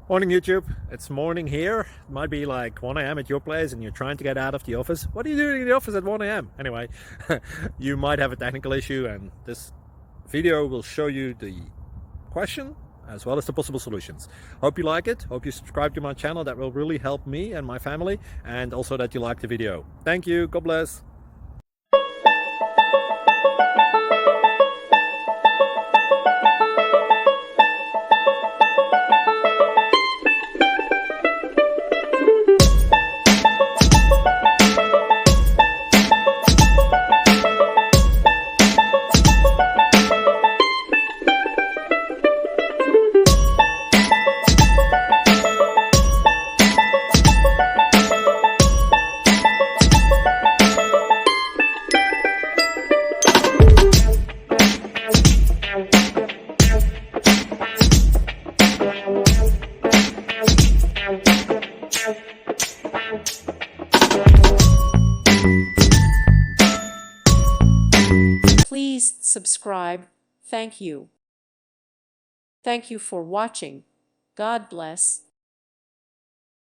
Morning YouTube, it's morning here. It might be like 1 a.m. at your place and you're trying to get out of the office. What are you doing in the office at 1 a.m.? Anyway, you might have a technical issue and this video will show you the question as well as the possible solutions. Hope you like it, hope you subscribe to my channel. That will really help me and my family, and also that you like the video. Thank you, God bless. Please subscribe. Thank you. Thank you for watching. God bless.